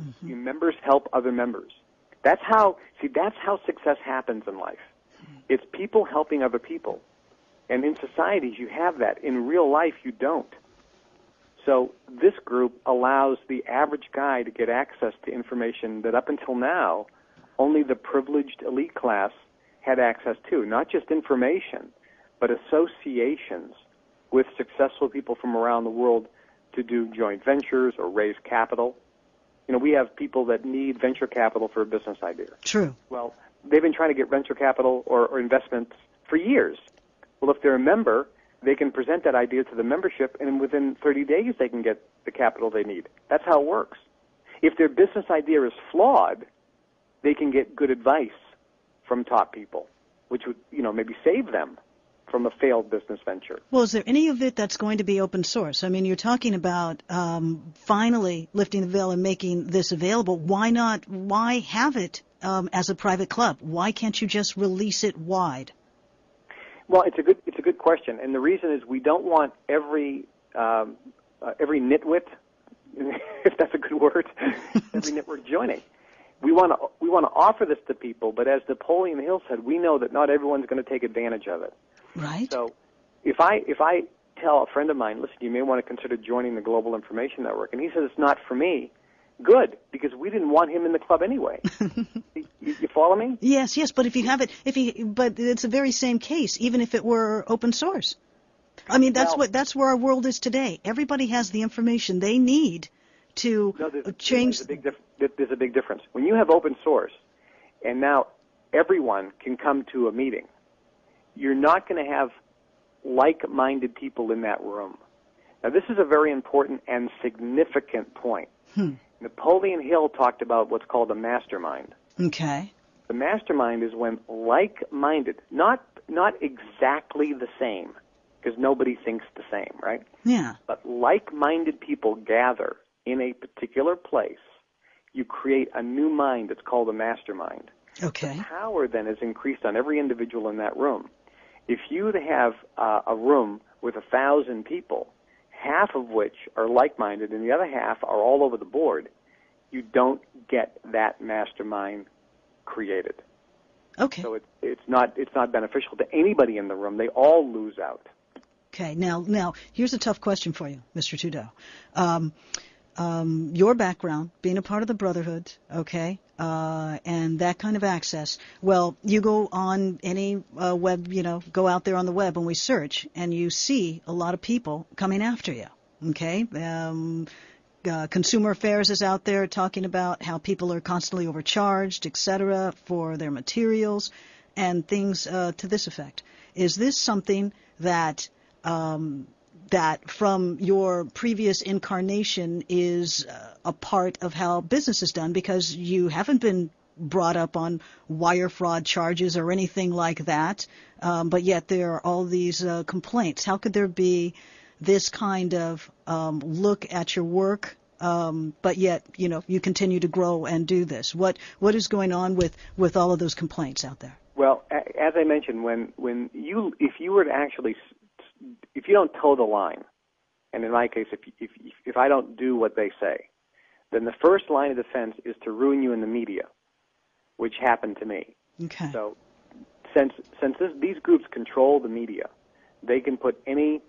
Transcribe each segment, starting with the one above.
Mm-hmm. Members help other members. That's how success happens in life. It's people helping other people. And in societies, you have that. In real life, you don't. So this group allows the average guy to get access to information that up until now, only the privileged elite class had access to. Not just information, but associations with successful people from around the world to do joint ventures or raise capital. We have people that need venture capital for a business idea. True. Well, they've been trying to get venture capital or investments for years. Well, if they're a member, they can present that idea to the membership, and within 30 days they can get the capital they need. That's how it works. If their business idea is flawed, they can get good advice from top people, which would, maybe save them from a failed business venture. Well, is there any of it that's going to be open source? I mean, you're talking about finally lifting the veil and making this available. Why not? Why have it as a private club? Why can't you just release it wide? Well, it's a good question, and the reason is we don't want every nitwit, if that's a good word, every nitwit joining. We want to offer this to people, but as Napoleon Hill said, we know that not everyone's going to take advantage of it. Right. So if I tell a friend of mine, listen, you may want to consider joining the Global Information Network, and he says it's not for me, good, because we didn't want him in the club anyway. You follow me? Yes, but if you have it, but it's the very same case, even if it were open source. I mean, that's where our world is today. Everybody has the information they need to change. There's a big difference. When you have open source, and now everyone can come to a meeting, you're not going to have like-minded people in that room. Now, this is a very important and significant point. Napoleon Hill talked about what's called a mastermind. Okay. The mastermind is when like-minded, not exactly the same, because nobody thinks the same, right? Yeah. But like-minded people gather in a particular place. You create a new mind that's called a mastermind. Okay. The power then is increased on every individual in that room. If you have a room with 1,000 people, half of which are like-minded and the other half are all over the board, you don't get that mastermind created. Okay. So it's not beneficial to anybody in the room. They all lose out. Okay. Now here's a tough question for you, Mr. Trudeau. Your background, being a part of the Brotherhood, okay, and that kind of access. Well, you go on any web, go out there on the web and we search, and you see a lot of people coming after you, okay? Consumer Affairs is out there talking about how people are constantly overcharged, et cetera, for their materials and things to this effect. Is this something that from your previous incarnation is a part of how business is done, because you haven't been brought up on wire fraud charges or anything like that, but yet there are all these complaints. How could there be this kind of look at your work, but yet you continue to grow and do this? What is going on with all of those complaints out there? Well, as I mentioned, if you don't toe the line, and in my case, if I don't do what they say, then the first line of defense is to ruin you in the media, which happened to me. Okay. So since these groups control the media, they can put any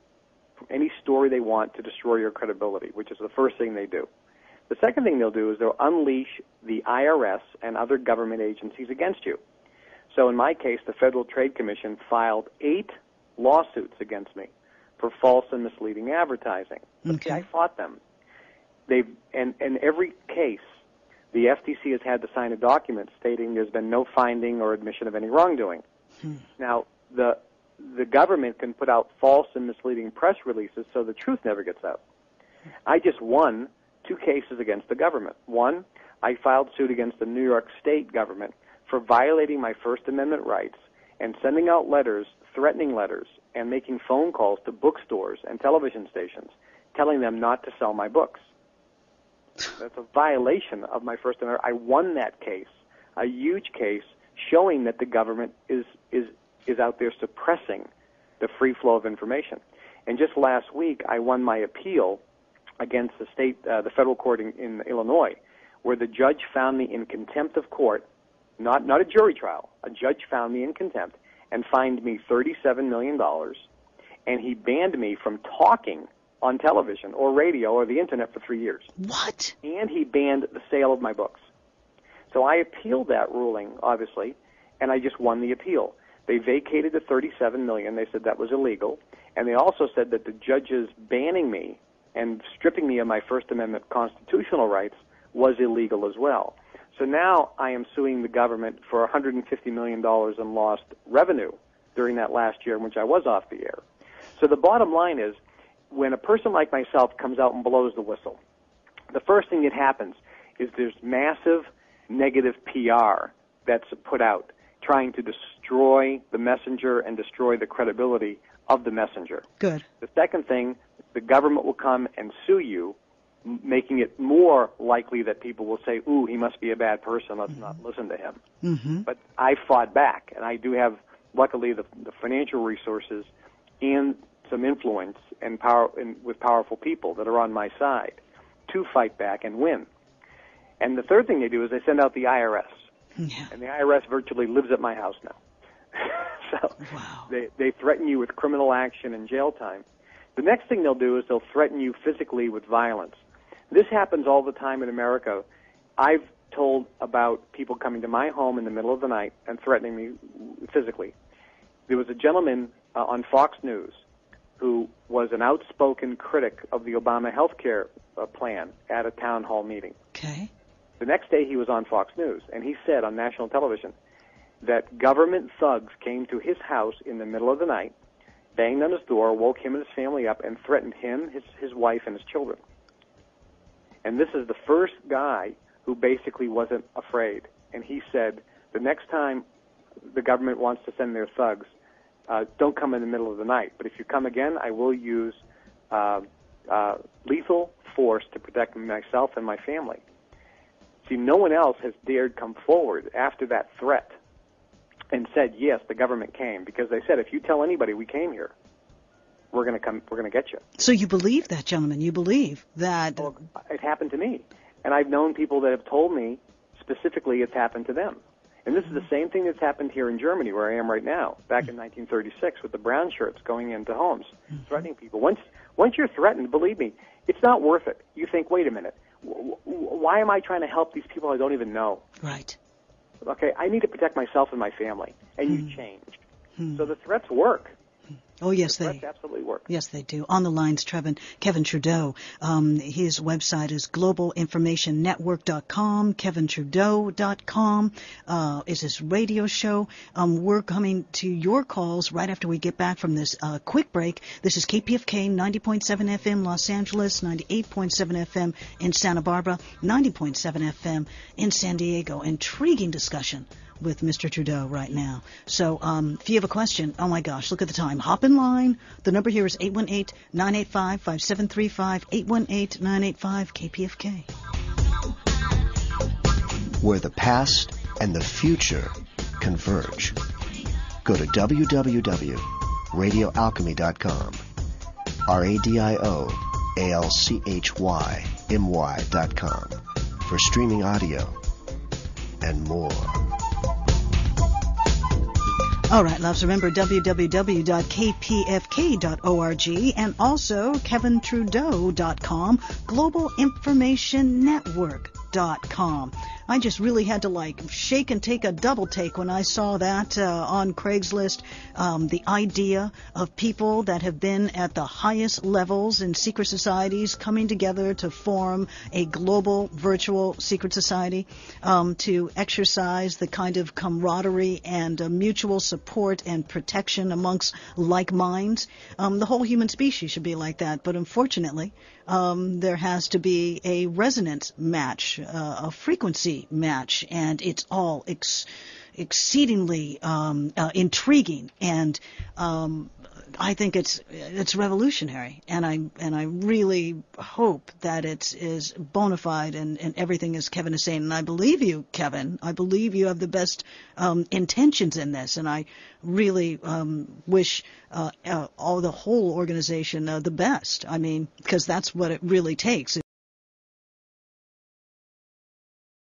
story they want to destroy your credibility, which is the first thing they do. The second thing they'll do is they'll unleash the IRS and other government agencies against you. So in my case, the Federal Trade Commission filed 8 lawsuits against me for false and misleading advertising. Okay. I fought them. And in every case, the FTC has had to sign a document stating there's been no finding or admission of any wrongdoing. Now, the government can put out false and misleading press releases so the truth never gets out. I just won 2 cases against the government. One, I filed suit against the New York State government for violating my First Amendment rights and sending out letters, threatening letters, and making phone calls to bookstores and television stations telling them not to sell my books. That's a violation of my First Amendment. I won that case, a huge case showing that the government is out there suppressing the free flow of information. And just last week, I won my appeal against the federal court in Illinois, where the judge found me in contempt of court, not a jury trial. A judge found me in contempt and fined me $37 million, and he banned me from talking on television or radio or the internet for 3 years. What? And he banned the sale of my books. So I appealed that ruling, obviously, and I just won the appeal. They vacated the $37 million. They said that was illegal. And they also said that the judges banning me and stripping me of my First Amendment constitutional rights was illegal as well. So now I am suing the government for $150 million in lost revenue during that last year in which I was off the air. So the bottom line is, when a person like myself comes out and blows the whistle, the first thing that happens is there's massive negative PR that's put out trying to destroy the messenger and destroy the credibility of the messenger. Good. The second thing, the government will come and sue you, making it more likely that people will say, ooh, he must be a bad person, let's not listen to him. Mm-hmm. But I fought back, and I do have, luckily, the financial resources and some influence and power with powerful people that are on my side to fight back and win. And the third thing they do is they send out the IRS. Yeah. And the IRS virtually lives at my house now. So wow. They threaten you with criminal action and jail time. The next thing they'll do is they'll threaten you physically with violence. This happens all the time in America. I've told about people coming to my home in the middle of the night and threatening me physically. There was a gentleman on Fox News who was an outspoken critic of the Obama health care plan at a town hall meeting. Okay. The next day he was on Fox News, and he said on national television that government thugs came to his house in the middle of the night, banged on his door, woke him and his family up, and threatened him, his wife, and his children. And this is the first guy who basically wasn't afraid. And he said, the next time the government wants to send their thugs, don't come in the middle of the night. But if you come again, I will use lethal force to protect myself and my family. See, no one else has dared come forward after that threat and said, yes, the government came, because they said, if you tell anybody we came here, we're going to get you. So you believe that, gentlemen? You believe that? Well, it happened to me. And I've known people that have told me specifically it's happened to them. And this is the same thing that's happened here in Germany, where I am right now, back in 1936, with the brown shirts going into homes, threatening people. Once you're threatened, believe me, it's not worth it. You think, wait a minute, why am I trying to help these people I don't even know? Right. Okay, I need to protect myself and my family, and you changed. So the threats work. Oh, yes, Threats absolutely work. Yes, they do. On the lines, Kevin Trudeau. His website is globalinformationnetwork.com, kevintrudeau.com is his radio show. We're coming to your calls right after we get back from this quick break. This is KPFK 90.7 FM Los Angeles, 98.7 FM in Santa Barbara, 90.7 FM in San Diego. Intriguing discussion with Mr. Trudeau right now. So if you have a question, oh my gosh, look at the time. Hop in line. The number here is 818-985-5735, 818-985-KPFK. Where the past and the future converge. Go to www.radioalchemy.com, RadioAlchemy.com for streaming audio and more. All right, loves, remember www.kpfk.org and also KevinTrudeau.com, globalinformationnetwork.com. I just really had to shake and take a double take when I saw that on Craigslist. The idea of people that have been at the highest levels in secret societies coming together to form a global virtual secret society, to exercise the kind of camaraderie and mutual support and protection amongst like minds. The whole human species should be like that, but unfortunately, there has to be a resonance match, a frequency match, and it's all exceedingly intriguing, and I think it's revolutionary, and I really hope that it is bona fide and everything as Kevin is saying. And I believe you, Kevin. I believe you have the best intentions in this, and I really wish the whole organization the best. I mean, because that's what it really takes.